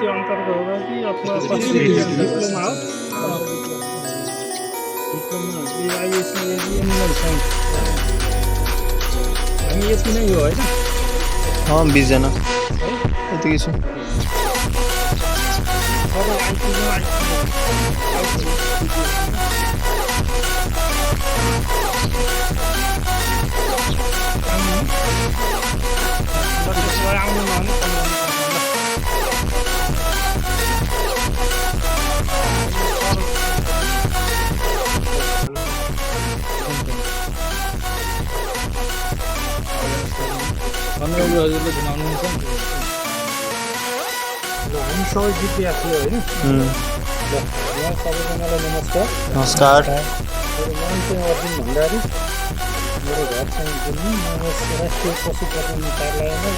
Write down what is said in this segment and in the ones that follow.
अन्तर्गत होगा कि अथवा डिप्लोमा हो डिप्लोमा एआइएससी एनिमल साइन्स हामी यति नै हो होइन 20 जना यतिकै छ हजुरले घुमाउनुहुन्छ हामी सबै विद्यार्थी होइन यहाँ सबैजनालाई नमस्कार नमस्कार मेरो नाम चाहिँ अर्जुन भण्डारी मेरो घर चाहिँ दिल्ली म राष्ट्रिय पशुपालन कार्यालयमा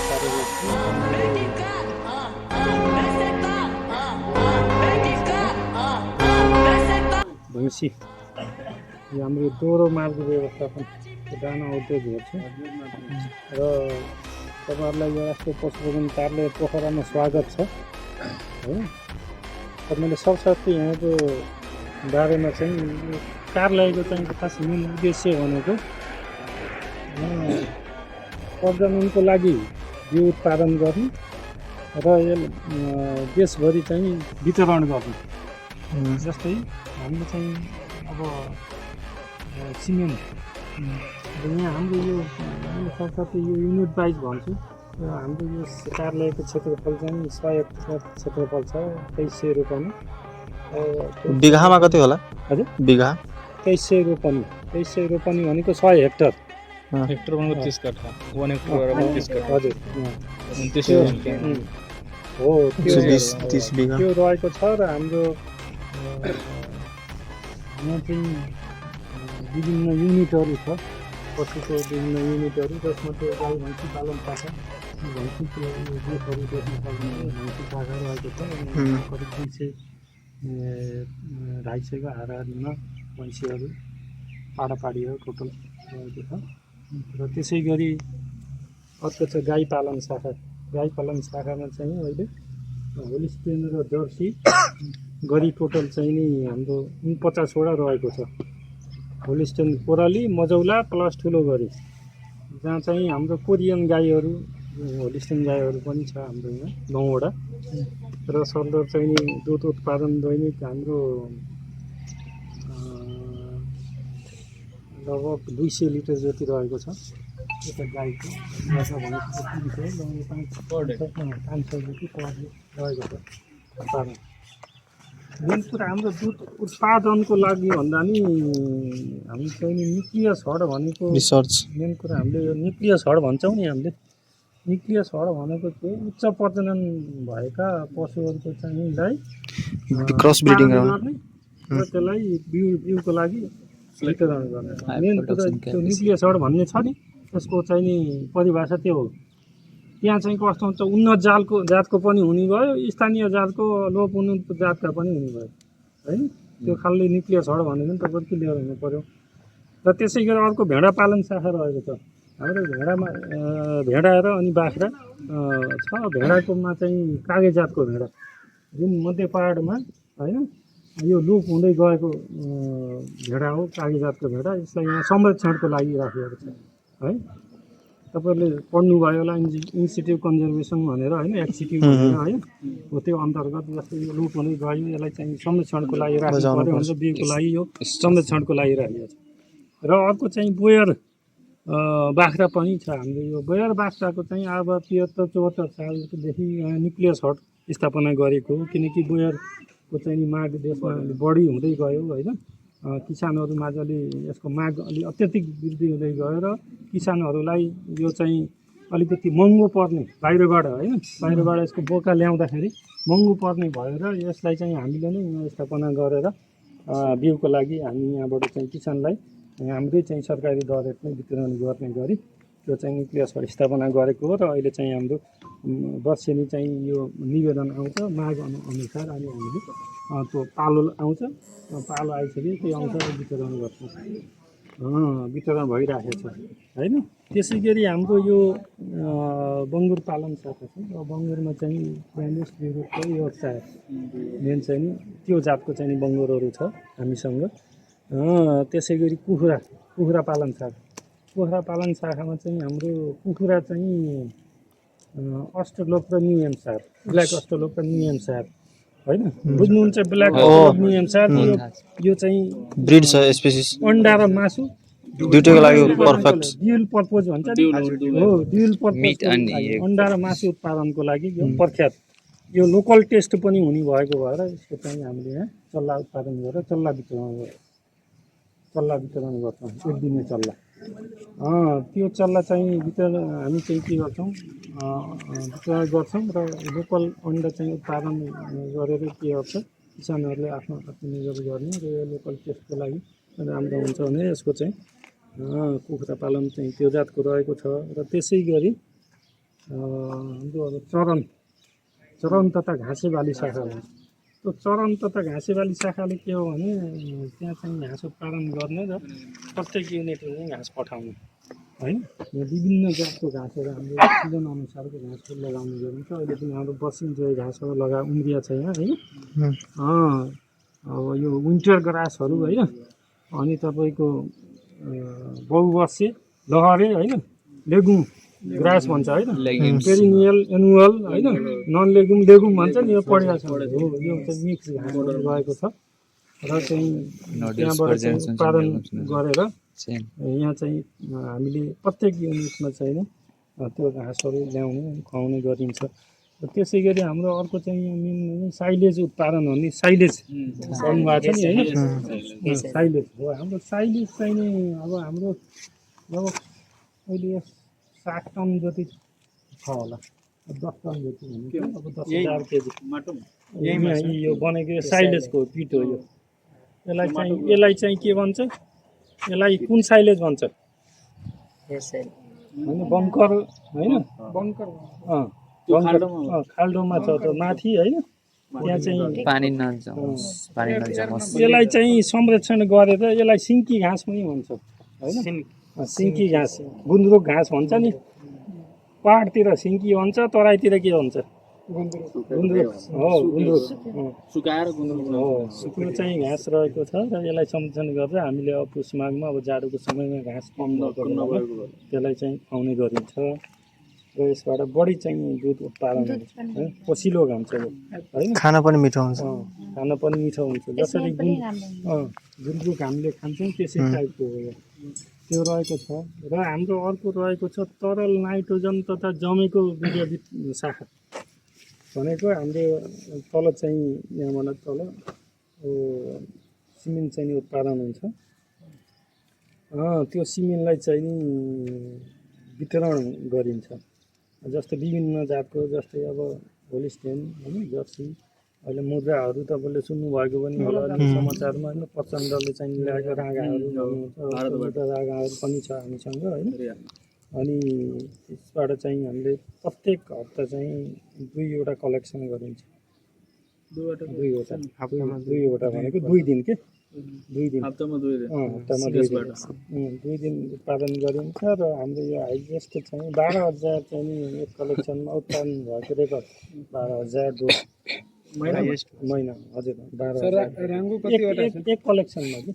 कार्यरत छु भैँसी यो हाम्रो दोहोरो मार्ग व्यवस्थापन दाना उद्योग हेर्छु र तपाईँहरूलाई यो राष्ट्रिय पशुपालन कार्यालय पोखरामा स्वागत छ हो र मैले सबसाथै यहाँको बारेमा चाहिँ कार्यालयको चाहिँ खास मूल उद्देश्य भनेको प्रजननको लागि बिउ उत्पादन गर्नु र यो देशभरि चाहिँ वितरण गर्नु जस्तै हाम्रो चाहिँ अब सिमेन्ट यहाँ हाम्रो यो साथसाथै यो युनिट वाइज भन्छु हाम्रो यो कार्यालयको क्षेत्रफल चाहिँ 100 हेक्टर क्षेत्रफल छ 2300 रोपनी बिघामा कति होला हजुर बिघा 2300 रोपनी भनेको 100 हेक्टर हेक्टर भनेको 30 कट्ठा 1 हेक्टर गरेर 30 कट्ठा हजुर हो त्यो 30 बिघा त्यो रहेको छ र हाम्रो यहाँ चाहिँ विभिन्न युनिटहरू छ पशुको विभिन्न युनिटहरू जसमध्ये गाई भैँसी पालन शाखा भैँसीको दुधहरू बेच्न सक्ने भैँसी शाखा रहेको छ करिब 250को हाराहारीमा भैँसीहरू पाडापाडीहरू टोटल रहेको छ र त्यसै गरी अर्को छ गाई पालन शाखामा चाहिँ अहिले होलिस्टेन र जर्सी गरी टोटल चाहिँ नि हाम्रो 49वटा रहेको छ होलिस्टेन कोराली मजौला प्लस ठुलो गरी जहाँ चाहिँ हाम्रो कोरियन गाईहरू होलिस्टेन गाईहरू पनि छ हाम्रो यहाँ 9वटा र सल्दर चाहिँ नि दुध उत्पादन दैनिक हाम्रो लगभग 200 लिटर जति रहेको छ एउटा गाईको भनेको 500 जति रहेको छ उत्पादन मेन कुरा हाम्रो दुध उत्पादनको लागि भन्दा नि हामी चाहिँ न्युक्लियस हड भनेको रिसर्च मेन कुरा हामीले यो न्युक्लियस हड भन्छौँ नि हामीले न्युक्लियस हड भनेको चाहिँ उच्च प्रजनन भएका पशुहरूको चाहिँ क्रस ब्रिडिङ गर्ने र त्यसलाई बिउको लागि वितरण गर्ने मेन कुरा त्यो न्युक्लियस हड भन्ने छ नि त्यसको चाहिँ नि परिभाषा त्यो हो त्यहाँ चाहिँ कस्तो हुन्छ उन्नत जातको पनि हुने भयो स्थानीय जातको लोप उन्नत जातका पनि हुने भयो होइन त्यो खालले न्युक्लियस हड भनेको नि तपाईँले क्लियर हुनु पऱ्यो र त्यसै गरी अर्को भेडा पालन शाखा रहेको छ हाम्रो भेडामा भेडा र अनि बाख्रा छ भेडाकोमा चाहिँ कागे जातको भेडा जुन मध्य पहाडमा होइन यो लोप हुँदै गएको भेडा हो कागे जातको भेडा यसलाई यहाँ संरक्षणको लागि राखिएको छ है तपाईँले पढ्नुभयो होला इन्स्टिट्युट कन्जर्भेसन भनेर होइन एक्सिट्युट भनेर होइन हो त्यो अन्तर्गत जस्तै यो लुप हुँदै गयो यसलाई चाहिँ संरक्षणको लागि राख्नु पर्यो भनेर बिउको लागि यो संरक्षणको लागि राखिएको छ र अर्को चाहिँ बोयर बाख्रा पनि छ हाम्रो यो बोयर बाख्राको चाहिँ अब 73-74 सालदेखि न्युक्लियस हट स्थापना गरेको हो किनकि बोयरको चाहिँ माग देशमा बढी हुँदै गयो होइन किसानहरूमा अलि यसको माग अलि अत्यधिक वृद्धि हुँदै गएर किसानहरूलाई यो चाहिँ अलिकति महँगो पर्ने बाहिरबाट होइन बाहिरबाट यसको बोका ल्याउँदाखेरि महँगो पर्ने भएर यसलाई चाहिँ हामीले नै व्यवस्थापना गरेर बिउको लागि हामी यहाँबाट चाहिँ किसानलाई हाम्रै चाहिँ सरकारी दर रेटमै वितरण गर्ने गरी त्यो चाहिँ न्युक्लियसबाट स्थापना गरेको हो र अहिले चाहिँ हाम्रो वर्षेनी चाहिँ यो निवेदन आउँछ माग अनुसार अनि हामीले त्यो पालो आउँछ पालो आइसके त्यो अनुसार वितरण गर्छौँ वितरण भइराखेको छ होइन त्यसै गरी हाम्रो यो बङ्गुर पालन शाखा छ बङ्गुरमा चाहिँ 42 बिरुको यो चाहे मेन चाहिँ नि त्यो जातको चाहिँ बङ्गुरहरू छ हामीसँग त्यसै गरी कुखुरा पालन शाखामा चाहिँ हाम्रो कुखुरा चाहिँ अस्ट्रेलोप र न्युएम्सायर ब्ल्याक अस्ट्रेलोप र न्युएम्सायर होइन बुझ्नुहुन्छ ब्ल्याक अस्ट्रेलोप न्युएम्सायर यो चाहिँ ब्रिड छ स्पेसिस अन्डा र मासु दुईटैको लागि पर्फेक्ट ड्युल पर्पज भन्छ नि हो ड्युल पर्पज अन्डा र मासु उत्पादनको लागि यो प्रख्यात यो लोकल टेस्ट पनि हुने भएको भएर यसको चाहिँ हामीले यहाँ चल्ला उत्पादन गरेर चल्ला वितरण गर्छौँ एक दिने चल्ला त्यो चल्ला चाहिँ वितरण हामी चाहिँ के गर्छौँ वितरण गर्छौँ र लोकल अन्डा चाहिँ उत्पादन गरेर के गर्छ किसानहरूले आफ्नो आत्मनिर्भर गर्ने र यो लोकल टेस्टको लागि राम्रो हुन्छ भने यसको चाहिँ कुखुरा पालन चाहिँ त्यो जातको रहेको छ र त्यसै गरी हाम्रो अब चरन तथा घाँसे बाली शाखा हुन्छ त्यो चरन तथा घाँसे बाली शाखाले के हो भने त्यहाँ चाहिँ घाँस उत्पादन गर्ने र प्रत्येक युनिटमा चाहिँ घाँस पठाउने होइन यो विभिन्न जातको घाँसहरू हाम्रो सिजन अनुसारको घाँसहरू लगाउने गरिन्छ अहिले पनि हाम्रो बसिन्छ घाँसहरू उम्रिया छ यहाँ होइन अब यो विन्टर ग्रासहरू होइन अनि तपाईँको बहुवर्षे लहरे होइन लेगुम ग्रास भन्छ होइन पेरिनियल एनुअल होइन नन लेगुम भन्छ नि यो पढेको छ हो यो चाहिँ मिक्स घाँसहरू रहेको छ र चाहिँ त्यहाँबाट चाहिँ उत्पादन गरेर यहाँ चाहिँ हामीले प्रत्येक युनिटमा चाहिँ त्यो घाँसहरू ल्याउने खुवाउने गरिन्छ र त्यसै गरी हाम्रो अर्को चाहिँ मेन साइलेज उत्पादन हुने साइलेज भन्नुभएको छ नि होइन साइलेज हो हाम्रो साइलेज चाहिँ नि अब हाम्रो लगभग अहिले 60 टन जति छ होला 10 टन जति भनेको अब 10,000 केजी यो बनेको साइलेजको पिट हो यो यसलाई चाहिँ के भन्छ यसलाई कुन साइलेज भन्छ होइन बङ्कर होइन बङ्कर खाल्डोमा छ त्यो माथि होइन त्यहाँ चाहिँ पानी नजाओस् यसलाई चाहिँ संरक्षण गरेर यसलाई सिन्की घाँस पनि भन्छ होइन सिन्की घाँस गुन्द्रुक घाँस भन्छ नि पहाडतिर सिन्की भन्छ तराईतिर के भन्छ गुन्द्रुक हो गुन्द्रुक सुकाएर गुन्द्रुक हो सुक्नु चाहिँ घाँस रहेको छ र यसलाई संरक्षण गरेर हामीले अब पुस माघमा अब जाडोको समयमा घाँस कम नभएको त्यसलाई चाहिँ खुवाउने गरिन्छ र यसबाट बढी चाहिँ दुध उत्पादन हुन्छ है पसिलो घाम छ यो होइन खाना पनि मिठो हुन्छ खाना पनि मिठो हुन्छ जसरी गुन्द्रुक हामीले खान्छौँ त्यसै टाइपको हो यो त्यो रहेको छ र हाम्रो अर्को रहेको छ तरल नाइट्रोजन तथा जमेको बिरुवा शाखा भनेको हाम्रो तल चाहिँ यहाँबाट तल सिमेन्ट चाहिँ उत्पादन हुन्छ त्यो सिमेन्टलाई चाहिँ वितरण गरिन्छ जस्तै विभिन्न जातको जस्तै अब होलिस्टेन होइन जर्सी अहिले मुद्राहरू तपाईँले सुन्नुभएको पनि होला समाचारमा होइन प्रचण्डले चाहिँ ल्याएको रागाहरू रागाहरू पनि छ हामीसँग होइन अनि त्यसबाट चाहिँ हामीले प्रत्येक हप्ता चाहिँ 2वटा कलेक्सन गरिन्छ दुईवटा भनेको 2 दिन के 2 दिन हप्तामा 2 दिन उत्पादन गरिन्छ र हाम्रो यो हाइएस्ट चाहिँ 12,000 चाहिँ एक कलेक्सनमा उत्पादन भएको रेकर्ड 12,000 दूध महिना हजुर 12,000 एक कलेक्सनमा कि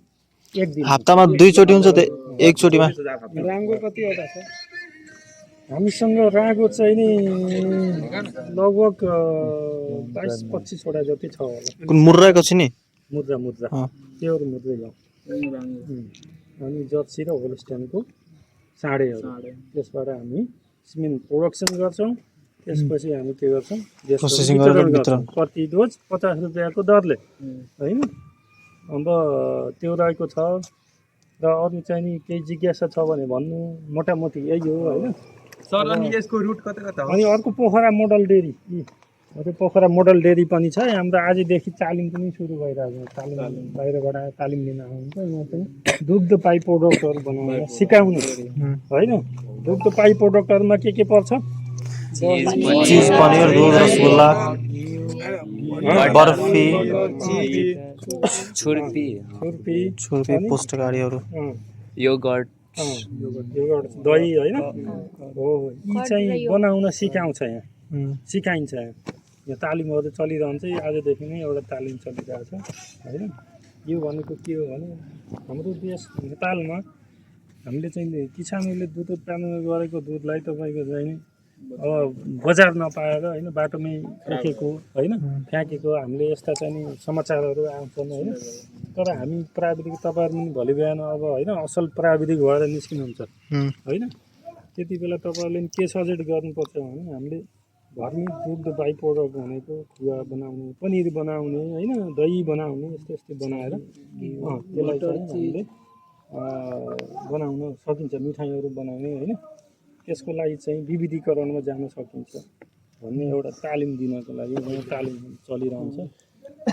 एक दिन हप्तामा 2 चोटि हुन्छ त एक चोटिमा राङ्गो कतिवटा छ हामीसँग रागो चाहिँ नि लगभग 22-25 वटा जति छ होला कुन मुर्राको छ नि मुद्रा प्योर मुद्रै हो अनि जर्सी र होलस्टेनको साँडेहरू त्यसबाट हामी सिमेन्ट प्रोडक्सन गर्छौँ त्यसपछि हामी के गर्छौँ प्रोसेसिङ गरेर वितरण प्रति डोज 50 रुपियाँको दरले होइन अब त्यो रहेको छ र अरू चाहिँ नि केही जिज्ञासा छ भने भन्नु मोटामोटी यही हो होइन सर अनि यसको रुट कता कता हो अनि अर्को पोखरा मोडल डेरी त्यो पोखरा मोडल डेरी पनि छ हाम्रो आजदेखि तालिम पनि सुरु भइरहेको छ तालिम बाहिरबाट तालिम लिन आउनुहुन्छ यहाँ पनि दुग्ध पाइ प्रोडक्टहरू बनाउन सिकाउने होइन दुग्ध पाइ प्रोडक्टहरूमा के पर्छ चीज पनीर दूध रसगुल्ला बर्फी छुर्पी छुर्पी पुस्तकारीहरू योगर्ट दही होइन हो यी चाहिँ बनाउन सिकाउँछ यहाँ सिकाइन्छ यहाँ तालिमहरू चलिरहन्छ आजदेखि नै एउटा तालिम चलिरहेछ होइन यो भनेको के हो भने हाम्रो देश नेपालमा हामीले चाहिँ किसानहरूले दुध उत्पादन गरेको दुधलाई तपाईँको चाहिँ अब बजार नपाएर होइन बाटोमै फ्याँकेको होइन फ्याँकेको हामीले यस्ता चाहिँ नि समाचारहरू आउँछन् होइन तर हामी प्राविधिक तपाईँहरू पनि भोलि बिहान अब होइन असल प्राविधिक भएर निस्किनुहुन्छ होइन त्यति बेला तपाईँहरूले के सजेस्ट गर्नुपर्छ भने हामीले घरमै दुध बाई प्रोडक्ट भनेको खुवा बनाउने पनिर बनाउने होइन दही बनाउने यस्तो यस्तो बनाएर त्यसलाई चाहिँ हामीले बनाउन सकिन्छ मिठाईहरू बनाउने होइन त्यसको लागि चाहिँ विविधीकरणमा जान सकिन्छ भन्ने एउटा तालिम दिनको लागि यहाँ तालिम चलिरहन्छ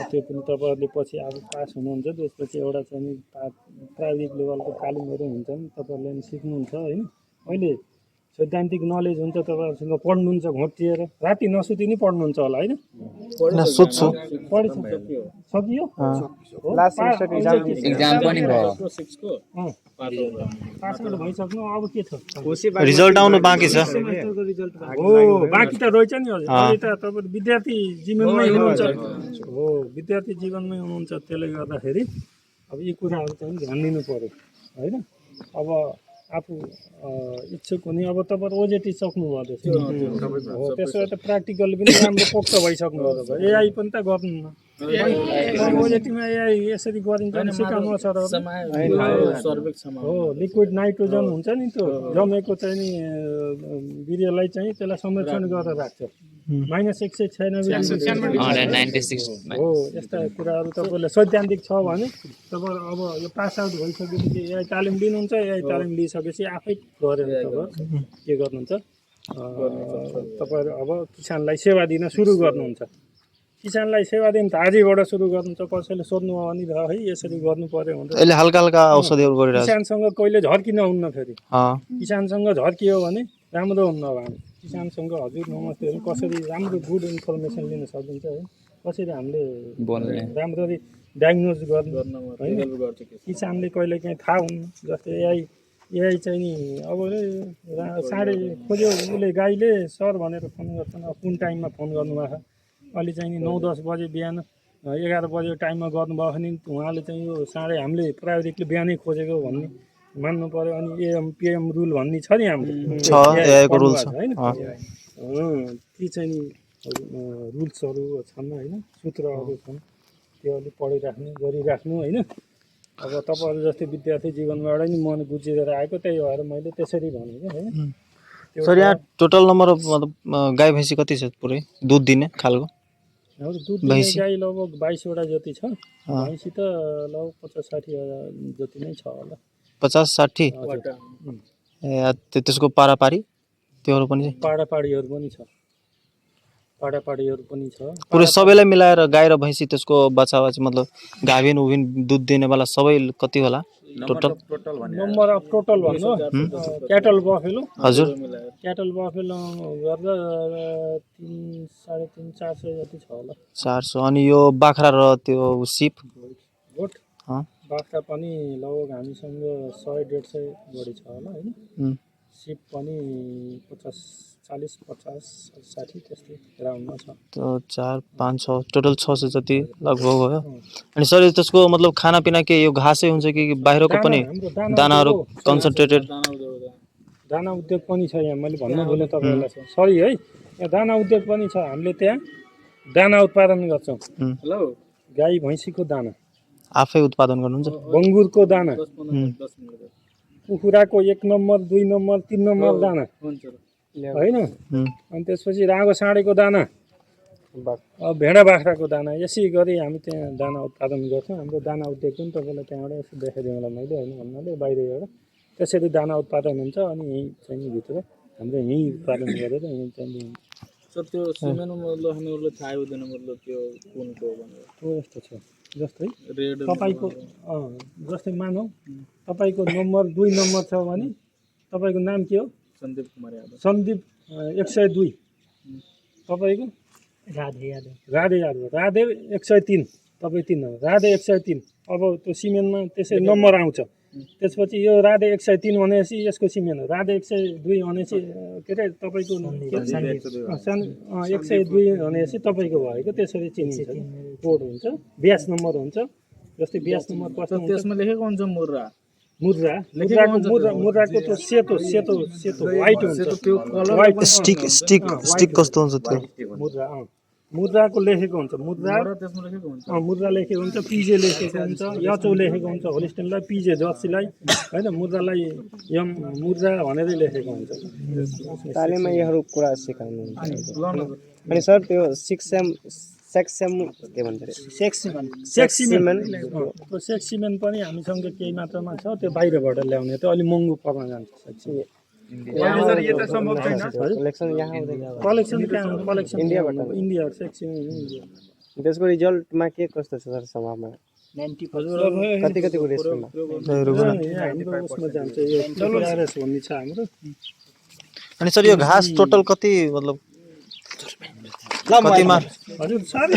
त्यो पनि तपाईँहरूले पछि अब पास हुनुहुन्छ त्यसपछि एउटा चाहिँ प्राविधिक लेभलको तालिमहरू हुन्छन् तपाईँहरूले पनि सिक्नुहुन्छ होइन अहिले सैद्धान्तिक नलेज हुन्छ तपाईँहरूसँग पढ्नुहुन्छ घोटिएर राति नसुति नै पढ्नुहुन्छ होला होइन सुत्छु सकियो एक्जाम पनि भयो पासवर्ड भइसक्नु अब के छ रिजल्ट आउनु बाँकी छ हो बाँकी त रहेछ नि हजुर अहिले त तपाईँ विद्यार्थी जीवनमै हुनुहुन्छ हो विद्यार्थी जीवनमै हुनुहुन्छ त्यसले गर्दाखेरि अब यी कुराहरू चाहिँ ध्यान दिनु पर्यो होइन अब आफू इच्छुक हुने अब तपाईँ ओजेटी सक्नुभयो हो त्यसो भए त प्र्याक्टिकल पनि राम्रो पोख्त भइसक्नु भयो एआई पनि त गर्नु ओजेटीमा एआई यसरी गरिन्छ भने सिकाउनु छ हो लिक्विड नाइट्रोजन हुन्छ नि त्यो जमेको चाहिँ नि वीर्यलाई चाहिँ त्यसलाई संरक्षण गरेर राख्छ -196 हो यस्ता कुराहरू तपाईँलाई सैद्धान्तिक छ भने तपाईँ अब यो पास आउट भइसकेपछि एआई तालिम लिनुहुन्छ एआई तालिम लिइसकेपछि आफै गरेर तपाईँ के गर्नुहुन्छ तपाईँहरू अब किसानलाई सेवा दिन सुरु गर्नुहुन्छ किसानलाई सेवा दिन त आजैबाट सुरु गर्नुहुन्छ कसैले सोध्नु भने है यसरी गर्नु पर्यो भनेर अहिले हल्का हल्का औषधिहरू गरिरहेको छ किसानसँग कहिले झर्किन हुन्न फेरि किसानसँग झर्कियो भने राम्रो हुन्न अब हामी किसानसँग हजुर नमस्तेहरू कसरी राम्रो गुड इन्फर्मेसन लिन सकिन्छ है कसरी हामीले राम्ररी डायग्नोज गर्नु होइन किसानले कहिले काहीँ थाहा हुन्न जस्तै एआई चाहिँ नि अब साढे खोज्यो उसले गाईले सर भनेर फोन गर्छन् अब कुन टाइममा फोन गर्नुभएको छ अहिले चाहिँ नि 9-10 बजे बिहान 11 बजे टाइममा गर्नुभयो भने उहाँले चाहिँ यो साढे हामीले प्राविधिकले बिहानै खोजेको भन्ने मान्नु पर्यो अनि एएम पिएम रुल भन्ने छ नि हाम्रो होइन ती चाहिँ नि रुल्सहरू छन् होइन सूत्रहरू छन् त्यो अलिक पढिराख्नु गरिराख्नु होइन अब तपाईँहरू जस्तै विद्यार्थी जीवनबाट नि मन गुजिएर आएको त्यही भएर मैले त्यसरी भनेको होइन सर यहाँ टोटल नम्बर अफ मतलब गाई भैँसी कति छ पुरै दुध दिने खालको दुध दिने गाई लगभग 22वटा जति छ भैँसी त लगभग 50-60 हजार जति नै छ होला 50-60 त्यसको पारापारी त्योहरू पनि पाडापाडीहरू पनि छ पुरै सबैलाई मिलाएर गाई र भैँसी त्यसको बच्चा मतलब गाभिन उभिन दुध दिनेवाला सबै कति होला टोटल नम्बर अफ टोटल भन्नु क्याटल बफेलो हजुर क्याटल बफेलो गर्दा 300-400 जति छ होला 400 अनि यो बाख्रा र त्यो सिप गोठ बाख्रा पनि लगभग हामीसँग 100-150 बढी छ होला होइन सिप पनि 40-50-60 त्यस्तै राउन्डमा छ तो 4-5-6 टोटल 600 जति लगभग भयो अनि सर त्यसको मतलब खानापिना के यो घाँसै हुन्छ कि बाहिरको पनि दानाहरू कन्सन्ट्रेटेड दाना उद्योग पनि छ यहाँ मैले भन्नु भुलेँ तपाईँलाई सरी है यहाँ दाना उद्योग पनि छ हामीले त्यहाँ दाना उत्पादन गर्छौँ गाई भैँसीको दाना आफै उत्पादन गर्नुहुन्छ बङ्गुरको दाना कुखुराको 1 नम्बर 2 नम्बर 3 नम्बर दाना होइन अनि त्यसपछि राँगो साँडेको दाना भेडा बाख्राको दाना यसै गरी हामी त्यहाँ दाना उत्पादन गर्छौँ। हाम्रो दाना उद्योग पनि तपाईँलाई त्यहाँबाट यसो देखाइदिउँ होला मैले होइन भन्नाले बाहिर एउटा त्यसरी दाना उत्पादन हुन्छ। अनि यहीँ चाहिँ भित्र हाम्रो यहीँ उत्पादन गरेर यहीँ चाहिँ सर त्यो सिमेन्ट लहने उसले थाहा हुँदैन मतलब त्यो कुनको भनेर हो यस्तो छ। जस्तै रेड तपाईँको जस्तै मानौँ तपाईँको नम्बर 2 नम्बर छ भने तपाईँको नाम के हो? सन्दीप कुमार यादव। सन्दीप 102 तपाईँको राधे यादव 103 तपाईँ 3 नम्बर राधे 103। अब त्यो सिमेन्टमा त्यसै नम्बर आउँछ। त्यसपछि यो राधे 103 भनेपछि यसको सिमेन्ट हो। राधे 102 भनेपछि के अरे तपाईँको 102 भनेपछि तपाईँको भएको त्यसरी चिनिन्छ। कोड हुन्छ ब्यास नम्बर हुन्छ। जस्तै ब्यास नम्बर कस्तो हुन्छ त्यसमा लेखेको हुन्छ मुर्रा मुद्राको त्यो सेतो व्हाइट हुन्छ। त्यो कलर व्हाइट स्टिक कस्तो हुन्छ त्यो? मुद्राको लेखेको हुन्छ। त्यसमा लेखेको हुन्छ मुद्रा लेखेको हुन्छ। पिजे लेखेको हुन्छ। यचौ लेखेको हुन्छ। होलिस्टनलाई पिजे जर्सीलाई होइन मुद्रालाई यम मुद्रा भनेरै लेखेको हुन्छ। तालिममा यहरू कुरा सिकाउनुहुन्छ। अनि सर त्यो सेक्सम के भन्छ सेक्सिमेन्ट पनि हामीसँग केही मात्रामा छ। त्यो बाहिरबाट ल्याउने त्यो अलिक महँगो पर्न जान्छ। कलेक्सन इन्डियाबाट इन्डिया सेक्सिमेन्ट इन्डिया। त्यसको रिजल्टमा के कस्तो छ सर सम्भावना? 90% कतिको रेस्टमा हाम्रो उसमा जान्छ। यो TRS भन्ने छ हाम्रो। अनि सर यो घाँस टोटल कति मतलब कतिमा हजुर सर